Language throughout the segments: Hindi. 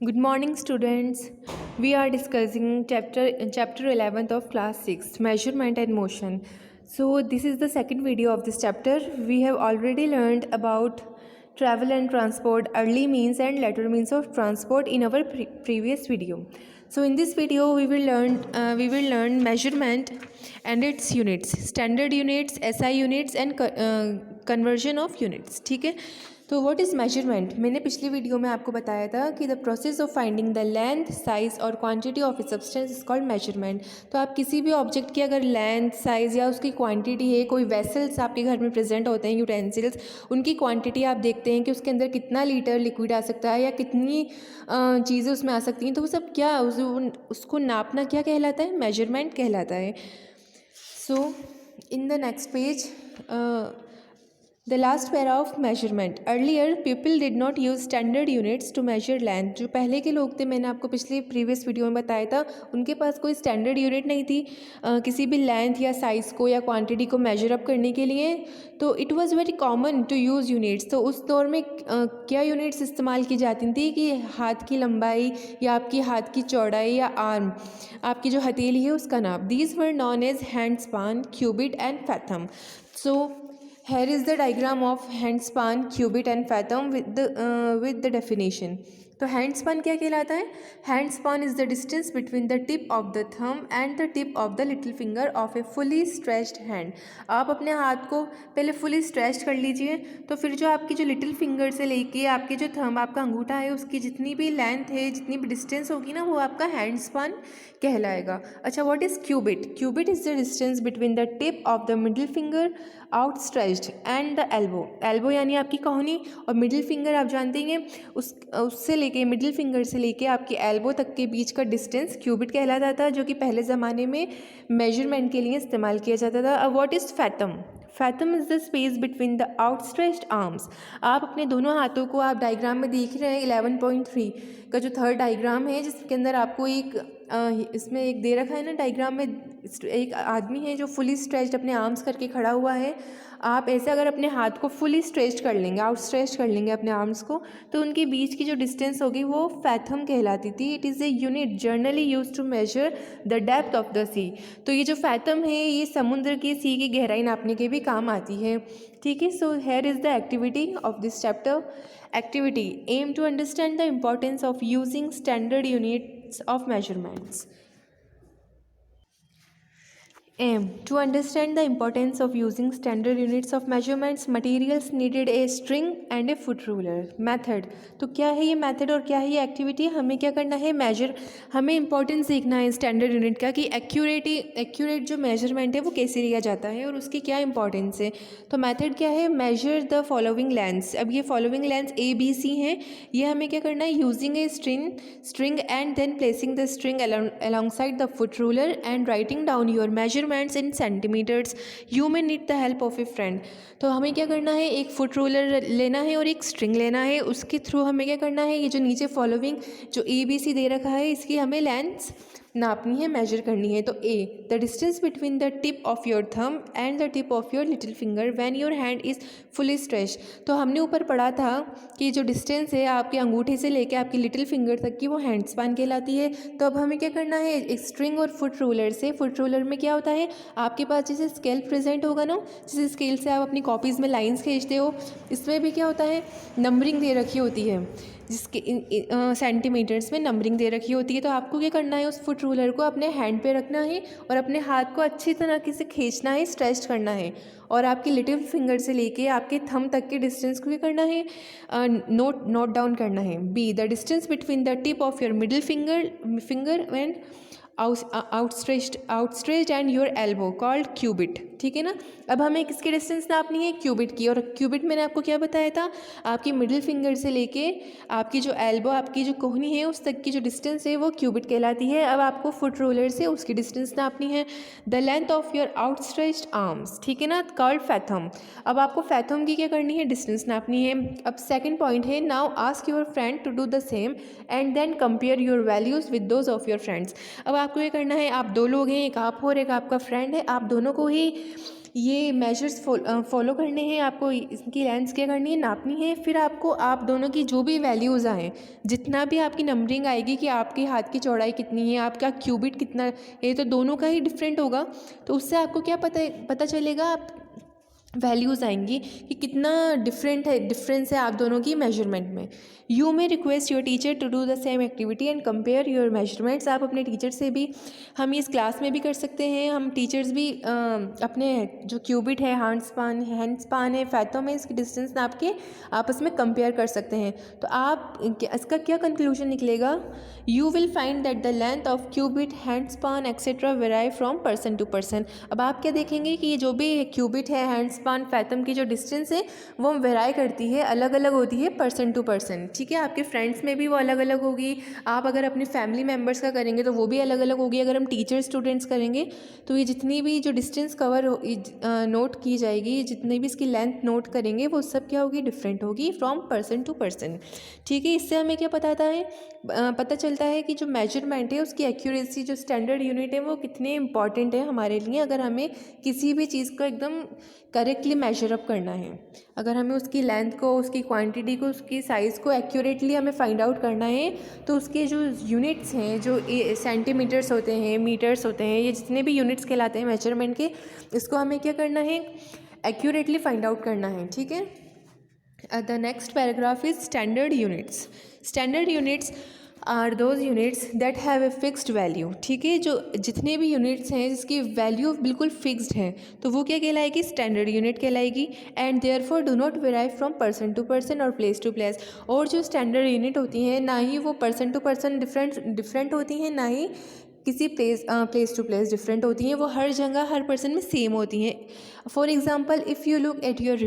Good morning, students. We are discussing chapter 11th of class 6, measurement and motion. So this is the second video of this chapter. We have already learned about travel and transport, early means and later means of transport in our previous video. So in this video we will learn measurement and its units, standard units, SI units and conversion of units. ठीक है, तो व्हाट इज़ मेजरमेंट। मैंने पिछली वीडियो में आपको बताया था कि the process of finding the length, size और quantity of a substance is called measurement. तो आप किसी भी ऑब्जेक्ट की अगर लेंथ, साइज़ या उसकी क्वांटिटी है, कोई वेसल्स आपके घर में प्रेजेंट होते हैं, यूटेंसिल्स, उनकी क्वांटिटी आप देखते हैं कि उसके अंदर कितना लीटर लिक्विड आ सकता है या कितनी चीज़ें उसमें आ सकती हैं, तो वो सब क्या उसको नापना क्या कहलाता है, मेजरमेंट कहलाता है। So in the next page The last para of measurement. Earlier, people did not use standard units to measure length. जो पहले के लोग थे, मैंने आपको पिछले प्रीवियस वीडियो में बताया था, उनके पास कोई स्टैंडर्ड यूनिट नहीं थी किसी भी लेंथ या साइज़ को या क्वांटिटी को मेजर अप करने के लिए। तो it was very common to use units. तो उस दौर में क्या यूनिट्स इस्तेमाल की जाती थी कि हाथ की लंबाई या आपकी हाथ की चौड़ाई या आर्म, आपकी जो हथेली है उसका नाप। These were known as hand span, cubit and fathom. So here is the diagram of hand span, cubit and fathom with the definition. तो हैंड स्पान क्या कहलाता है? Hand span is the distance between the tip of the thumb and the tip of the little finger of A fully stretched hand. आप अपने हाथ को पहले फुली स्ट्रेच कर लीजिए, तो फिर जो आपकी जो लिटिल फिंगर से लेके आपके जो थंब, आपका अंगूठा है, उसकी जितनी भी लेंथ है, जितनी भी डिस्टेंस होगी ना, वो आपका हैंड स्पान कहलाएगा। अच्छा, what is cubit? Cubit is the distance between the tip of the middle finger outstretched and the elbow. Elbow यानी आपकी कोहनी, और मिडिल फिंगर आप जानते हैं उससे लेके, मिडिल फिंगर से लेके आपकी एल्बो तक के बीच का डिस्टेंस क्यूबिट कहलाता था, जो कि पहले ज़माने में मेजरमेंट के लिए इस्तेमाल किया जाता था। अब what is fathom? Fathom is the space between the outstretched arms. आप अपने दोनों हाथों को आप डायग्राम में देख रहे हैं, 11.3 का जो थर्ड डायग्राम है, जिसके अंदर आपको इसमें एक दे रखा है ना डायग्राम में, एक आदमी है जो फुली स्ट्रेच्ड अपने आर्म्स करके खड़ा हुआ है। आप ऐसे अगर अपने हाथ को फुली स्ट्रेच कर लेंगे, आउट स्ट्रेच कर लेंगे अपने आर्म्स को, तो उनके बीच की जो डिस्टेंस होगी वो फैथम कहलाती थी। It is a unit generally use to measure the depth of the sea. तो ये जो फैथम है, ये समुद्र की सी की गहराई नापने के भी काम आती है। ठीक है, so here is the activity of this chapter. Activity aim to understand the importance of using standard units of measurements. Aim. To understand the importance of using standard units of measurements, materials needed a string and a foot ruler. Method. तो क्या है ये मेथड और क्या है ये एक्टिविटी? हमें क्या करना है? हमें इंपॉर्टेंस देखना है स्टैंडर्ड यूनिट का, कि एक्यूरेट जो मेजरमेंट है वो कैसे लिया जाता है और उसकी क्या इंपॉर्टेंस है। तो मेथड क्या है? Measure the following lengths. अब ये फॉलोइंग लेंथ्स ABC हैं, ये हमें क्या करना है? Using a string and then placing the string alongside the foot ruler and writing down your measurements in centimeters. You may need the help of a friend. तो हमें क्या करना है? एक फुट रूलर लेना है और एक स्ट्रिंग लेना है। उसके थ्रू हमें क्या करना है? ये जो नीचे फॉलोइंग जो ABC दे रखा है, इसकी हमें लेंथ नापनी है, मेजर करनी है। तो A, the distance between the tip of your thumb and the tip of your little finger when your hand is fully stretch. तो हमने ऊपर पढ़ा था कि जो डिस्टेंस है आपके अंगूठे से लेके आपकी लिटिल फिंगर तक की, वो हैंड स्पान कहलाती है। तो अब हमें क्या करना है? एक स्ट्रिंग और फुट रूलर से, फुट रूलर में क्या होता है, आपके पास जैसे स्केल प्रेजेंट होगा ना, जैसे स्केल से आप अपनी कॉपीज़ में लाइन्स खींचते हो, इसमें भी क्या होता है, नंबरिंग दे रखी होती है, जिसके सेंटीमीटर्स में नंबरिंग दे रखी होती है। तो आपको क्या करना है? उस फुट रूलर को अपने हैंड पे रखना है और अपने हाथ को अच्छी तरह से खींचना है, स्ट्रेच करना है, और आपकी लिटिल फिंगर से लेके आपके थंब तक के डिस्टेंस को क्या करना है? नोट डाउन करना है। B, the distance between the tip of your middle finger and outstretched and your elbow called cubit. ठीक है ना। अब हमें किसकी डिस्टेंस नापनी है? क्यूबिट की। और क्यूबिट मैंने आपको क्या बताया था? आपकी मिडिल फिंगर से लेके आपकी जो एल्बो, आपकी जो कोहनी है, उस तक की जो डिस्टेंस है वो क्यूबिट कहलाती है। अब आपको फुट रोलर से उसकी डिस्टेंस नापनी है। The length of your outstretched arms, ठीक है ना, कॉल्ड फैथम। अब आपको फैथम की क्या करनी है? डिस्टेंस नापनी है। अब सेकेंड पॉइंट है, now ask your friend to do the same and then compare your values with those of your friends. अब आपको ये करना है, आप दो लोग हैं, एक आप और एक आपका फ्रेंड है, आप दोनों को ही ये मेजर्स फॉलो करने हैं, आपको इसकी लेंथ क्या करनी है, नापनी है। फिर आपको आप दोनों की जो भी वैल्यूज़ आएँ, जितना भी आपकी नंबरिंग आएगी कि आपके हाथ की चौड़ाई कितनी है, आपका क्यूबिट कितना है, तो दोनों का ही डिफरेंट होगा। तो उससे आपको क्या पता चलेगा, आप वैल्यूज़ आएंगी कि कितना डिफरेंस है आप दोनों की मेजरमेंट में। You may request your teacher to do the same activity and compare your measurements. आप अपने टीचर से भी, हम इस क्लास में भी कर सकते हैं, हम टीचर्स भी अपने जो क्यूबिट है, हैंड स्पान है, फैथम है, इसकी डिस्टेंस नाप के आपस में कंपेयर कर सकते हैं। तो आप इसका क्या कंक्लूजन निकलेगा, you will find that the length of cubit, hand span etcetera vary from person to person. अब आप क्या देखेंगे कि ये जो भी क्यूबिट है, हैंड स्पान, फैथम की जो डिस्टेंस है वो वेराई करती है, अलग अलग होती है पर्सन टू पर्सन। ठीक है, आपके फ्रेंड्स में भी वो अलग अलग होगी, आप अगर अपने फैमिली मेम्बर्स का करेंगे तो वो भी अलग अलग होगी, अगर हम टीचर स्टूडेंट्स करेंगे तो ये जितनी भी जो डिस्टेंस नोट की जाएगी, जितनी भी इसकी लेंथ नोट करेंगे वो सब क्या होगी, डिफरेंट होगी फ्रॉम पर्सन टू पर्सन। ठीक है, इससे हमें क्या पता चलता है कि जो मेजरमेंट है उसकी एक्यूरेसी, जो स्टैंडर्ड यूनिट है वो कितने इंपॉर्टेंट है हमारे लिए, अगर हमें किसी भी चीज़ को एकदम करेक्टली मेजर अप करना है। अगर हमें उसकी लेंथ को, उसकी क्वांटिटी को, उसकी साइज़ को एक्यूरेटली हमें फाइंड आउट करना है, तो उसके जो यूनिट्स हैं, जो सेंटीमीटर्स होते हैं, मीटर्स होते हैं, ये जितने भी यूनिट्स कहलाते हैं मेजरमेंट के, इसको हमें क्या करना है, एक्यूरेटली फाइंड आउट करना है। ठीक है, the next paragraph is standard units. Standard units are those units that have a fixed value. ठीक है, जो जितने भी यूनिट्स हैं जिसकी वैल्यू बिल्कुल फिक्स्ड है, तो वो क्या कहलाएगी, स्टैंडर्ड यूनिट कहलाएगी। And therefore do not vary from person to person और प्लेस टू प्लेस। और जो स्टैंडर्ड यूनिट होती हैं, ना ही वो पर्सन टू पर्सन डिफरेंट होती हैं, ना ही किसी प्लेस टू प्लेस डिफरेंट होती हैं, वो हर जगह हर पर्सन में सेम होती हैं। For example, if you look at your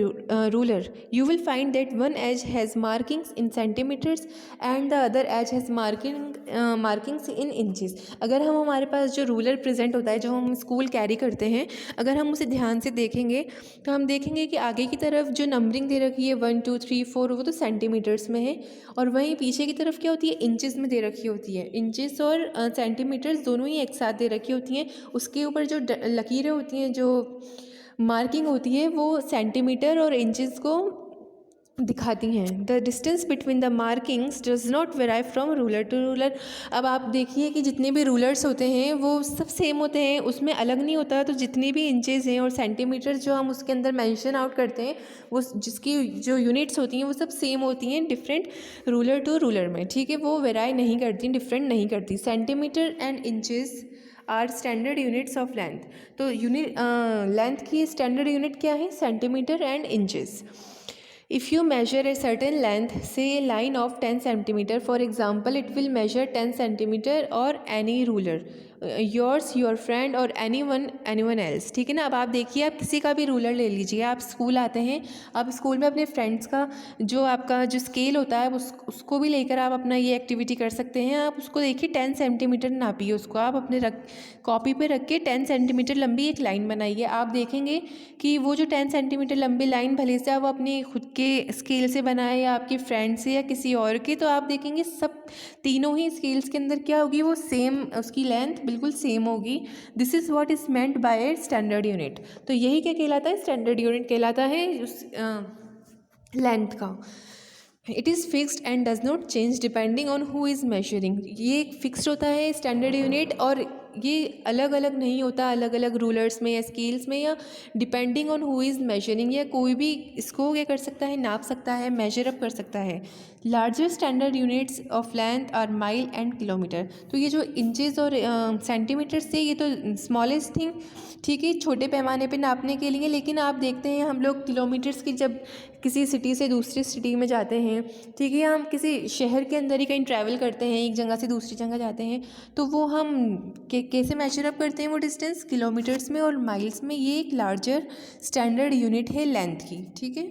ruler, you will find that one edge has markings in centimetres and the other edge has markings in inches. अगर हम, हमारे पास जो रूलर प्रेजेंट होता है, जो हम स्कूल कैरी करते हैं, अगर हम उसे ध्यान से देखेंगे तो हम देखेंगे कि आगे की तरफ जो नंबरिंग दे रखी है 1 2 3 4, वो तो सेंटीमीटर्स में है, और वहीं पीछे की तरफ क्या होती है, इंचेस में दे रखी होती है। इंचेस और सेंटीमीटर्स दोनों ही एक साथ दे रखी होती हैं। उसके ऊपर जो लकीरें होती हैं, जो मार्किंग होती है, वो सेंटीमीटर और इंचेस को दिखाती हैं। The distance between the markings does not vary from ruler to ruler. अब आप देखिए कि जितने भी रूलर्स होते हैं वो सब सेम होते हैं, उसमें अलग नहीं होता। तो जितनी भी इंचेस हैं और सेंटीमीटर जो हम उसके अंदर मेंशन आउट करते हैं, वो जिसकी जो यूनिट्स होती हैं वो सब सेम होती हैं डिफरेंट रूलर टू रूलर में। ठीक है, वो वेराई नहीं करती, डिफरेंट नहीं करती। Centimetre and inches are standard units of length. तो लेंथ की स्टैंडर्ड यूनिट क्या है, centimetre and inches. If you measure a certain length, say a line of 10 centimeter, for example, it will measure 10 centimeter or any ruler, yours, your friend और anyone else। ठीक है ना। अब आप देखिए, आप किसी का भी रूलर ले लीजिए, आप स्कूल आते हैं, आप स्कूल में अपने फ्रेंड्स का जो आपका जो स्केल होता है उसको भी लेकर आप अपना ये एक्टिविटी कर सकते हैं। आप उसको देखिए, 10 सेंटीमीटर नापिए, उसको आप अपने कॉपी पे रख के 10 सेंटीमीटर लंबी एक लाइन बनाइए। आप देखेंगे कि वो जो 10 सेंटीमीटर लंबी लाइन, भले से आप अपनी खुद के स्केल से बनाए या आपके फ्रेंड से या किसी और के, तो आप देखेंगे सब तीनों ही स्केल्स के अंदर क्या होगी, वो सेम, उसकी लेंथ बिल्कुल सेम होगी। This is what is meant by standard unit. तो यही क्या कहलाता है, स्टैंडर्ड यूनिट कहलाता है उस लेंथ का। It is fixed and does not change depending on who is measuring. ये फिक्स्ड होता है स्टैंडर्ड यूनिट, और ये अलग अलग नहीं होता अलग अलग रूलर्स में या स्केल्स में, या depending on who is measuring, या कोई भी इसको क्या कर सकता है, नाप सकता है, मेजर अप कर सकता है। Larger standard units of length are mile and kilometre. तो ये जो इंचेस और सेंटीमीटर से, ये तो स्मॉलेस्ट थिंग, ठीक है, छोटे पैमाने पे नापने के लिए। लेकिन आप देखते हैं हम लोग किलोमीटर्स की, जब किसी सिटी से दूसरी सिटी में जाते हैं, ठीक है, हम किसी शहर के अंदर ही कहीं ट्रैवल करते हैं, एक जगह से दूसरी जगह जाते हैं, तो वो हम कैसे मेजर अप करते हैं वो डिस्टेंस, किलोमीटर्स में और माइल्स में। ये एक लार्जर स्टैंडर्ड यूनिट है लेंथ की। ठीक है,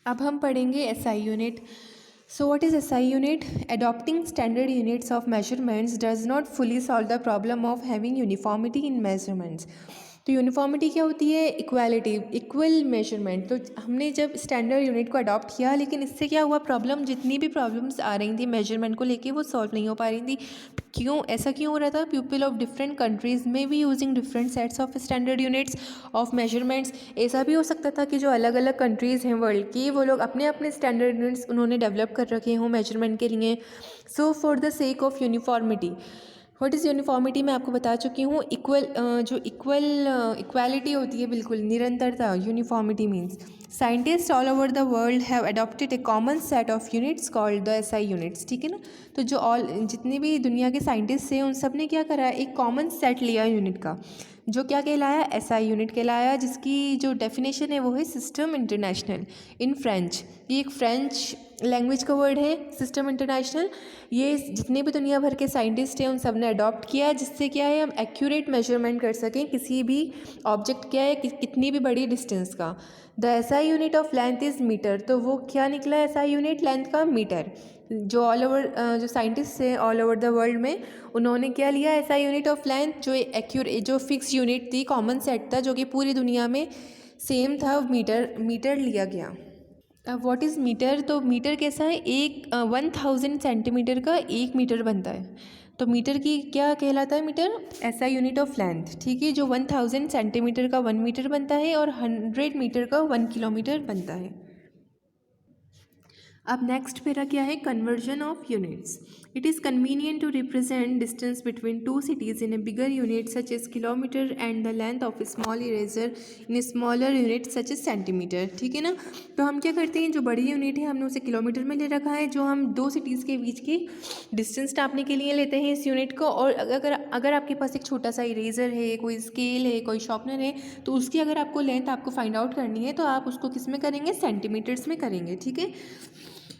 अब हम पढ़ेंगे SI unit. So what is SI unit? Adopting standard units of measurements does not fully solve the problem of having uniformity in measurements. तो यूनिफॉर्मिटी क्या होती है? Equality, equal measurement. तो हमने जब स्टैंडर्ड यूनिट को अडॉप्ट किया, लेकिन इससे क्या हुआ, प्रॉब्लम, जितनी भी प्रॉब्लम्स आ रही थी मेजरमेंट को लेके वो सॉल्व नहीं हो पा रही थी। क्यों ऐसा क्यों हो रहा था? पीपल ऑफ डिफरेंट कंट्रीज़ में भी using different sets of standard units of measurements. ऐसा भी हो सकता था कि जो अलग अलग कंट्रीज़ हैं वर्ल्ड की, वो लोग अपने अपने स्टैंडर्ड यूनिट्स उन्होंने डेवलप कर रखे हों मेजरमेंट के लिए। So for the sake of uniformity, what is uniformity मैं आपको बता चुकी हूँ। इक्वालिटी होती है, बिल्कुल निरंतरता। Uniformity means scientist all over the world have adopted A common set of units called the SI units. ठीक है ना? तो जो जितने भी दुनिया के साइंटिस्ट हैं उन सब ने क्या करा, एक कॉमन सेट लिया यूनिट का, जो क्या कहलाया, एसआई यूनिट कहलाया, जिसकी जो डेफिनेशन है वो है सिस्टम इंटरनेशनल इन फ्रेंच। ये एक फ्रेंच लैंग्वेज का वर्ड है, सिस्टम इंटरनेशनल। ये जितने भी दुनिया भर के साइंटिस्ट हैं उन सब ने अडॉप्ट किया है, जिससे क्या है, हम एक्यूरेट मेजरमेंट कर सकें किसी भी ऑब्जेक्ट क्या है कितनी भी बड़ी डिस्टेंस का। The SI unit of length is metre. तो वो क्या निकला एसआई यूनिट लेंथ का? मीटर। जो ऑल ओवर जो साइंटिस्ट हैं ऑल ओवर द वर्ल्ड में, उन्होंने क्या लिया, एसआई यूनिट ऑफ लेंथ, जो फिक्स यूनिट थी, कॉमन सेट था, जो कि पूरी दुनिया में सेम था, मीटर लिया गया। अब व्हाट इज़ मीटर? तो मीटर कैसा है, 1000 सेंटीमीटर का 1 मीटर बनता है। तो मीटर की क्या कहलाता है? मीटर ऐसा यूनिट ऑफ लेंथ। ठीक है, जो 1000 सेंटीमीटर का 1 मीटर बनता है और 100 मीटर का 1 किलोमीटर बनता है। अब नेक्स्ट मेरा क्या है, conversion of units. It is convenient to represent distance between two cities in a bigger unit such as kilometre and the length of a small eraser in a smaller unit such as centimetre. ठीक है ना? तो हम क्या करते हैं, जो बड़ी यूनिट है हमने उसे किलोमीटर में ले रखा है, जो हम दो सिटीज़ के बीच की डिस्टेंस नापने के लिए लेते हैं इस यूनिट को। और अगर आपके पास एक छोटा सा इरेजर है, कोई स्केल है, कोई शार्पनर है, तो उसकी अगर आपको लेंथ आपको फाइंड आउट करनी है तो आप उसको किस में करेंगे, सेंटीमीटर्स में करेंगे। ठीक है?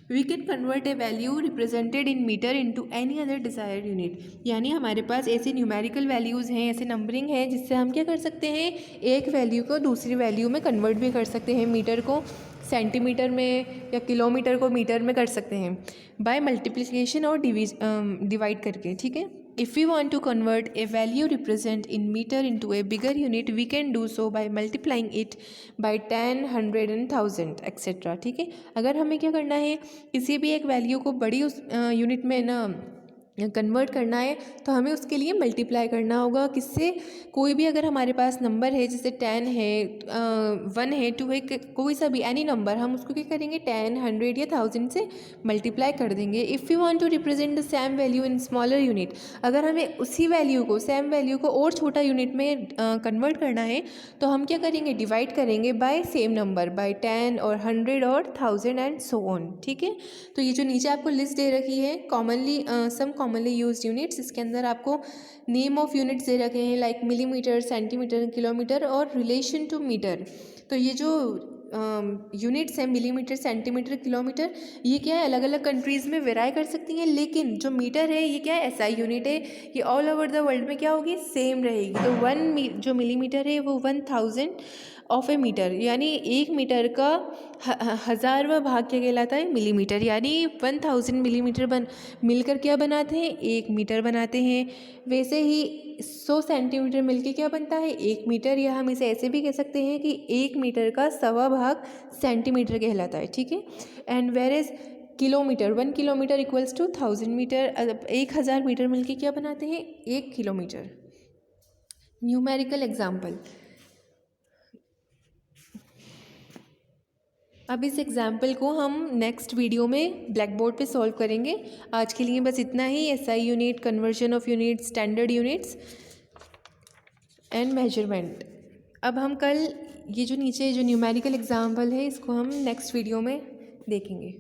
We can convert a value represented in metre into any other desired unit. यानी हमारे पास ऐसे न्यूमेरिकल वैल्यूज़ हैं, ऐसे नंबरिंग है, जिससे हम क्या कर सकते हैं, एक वैल्यू को दूसरी वैल्यू में कन्वर्ट भी कर सकते हैं। मीटर को सेंटीमीटर में या किलोमीटर को मीटर में कर सकते हैं बाय मल्टीप्लिकेशन और डिवाइड करके। ठीक है? If we want to convert a value represent in meter into a bigger unit, we can do so by multiplying it by 10, 100 and 1000 etc. ठीक है? अगर हमें क्या करना है, किसी भी एक वैल्यू को बड़ी उस यूनिट में ना कन्वर्ट करना है, तो हमें उसके लिए मल्टीप्लाई करना होगा किससे, कोई भी अगर हमारे पास नंबर है, जैसे 10 है, 1 है, 2 है, कोई सा भी एनी नंबर, हम उसको क्या करेंगे, 10, 100 या 1000 से मल्टीप्लाई कर देंगे। If you want to represent the same value in smaller unit, अगर हमें उसी वैल्यू को, सेम वैल्यू को और छोटा यूनिट में कन्वर्ट करना है, तो हम क्या करेंगे, डिवाइड करेंगे बाय सेम नंबर, बाय 10 और 100 और 1000 एंड सो ऑन। ठीक है? तो ये जो नीचे आपको लिस्ट दे रखी है, कॉमनली यूज्ड यूनिट्स, इसके अंदर आपको नेम ऑफ यूनिट्स दे रखे हैं, लाइक मिलीमीटर, सेंटीमीटर, किलोमीटर और रिलेशन टू मीटर। तो ये जो यूनिट्स हैं, मिलीमीटर, सेंटीमीटर, किलोमीटर, ये क्या है, अलग अलग कंट्रीज़ में वेराई कर सकती हैं, लेकिन जो मीटर है ये क्या है, एसआई यूनिट है, ये ऑल ओवर द वर्ल्ड में क्या होगी, सेम रहेगी। तो जो मिलीमीटर है वो 1000 ऑफ ए मीटर, यानी 1 मीटर का 1000वां भाग क्या कहलाता है, मिलीमीटर। यानी 1000 मिलीमीटर मिलकर क्या बनाते हैं, 1 मीटर बनाते हैं। वैसे ही 100 सेंटीमीटर मिलकर क्या बनता है, 1 मीटर, या हम इसे ऐसे भी कह सकते हैं कि 1 मीटर का 1.25 भाग सेंटीमीटर कहलाता है। ठीक है? And where is kilometre, 1 kilometre equals to 1000 metre, 1000 metre मिलकर क्या बनाते हैं, 1 किलोमीटर। Numerical example. अब इस एग्ज़ाम्पल को हम नेक्स्ट वीडियो में ब्लैक बोर्ड पे सॉल्व करेंगे। आज के लिए बस इतना ही। SI unit, conversion of units, standard units and measurement. अब हम कल ये जो न्यूमेरिकल एग्जाम्पल है इसको हम नेक्स्ट वीडियो में देखेंगे।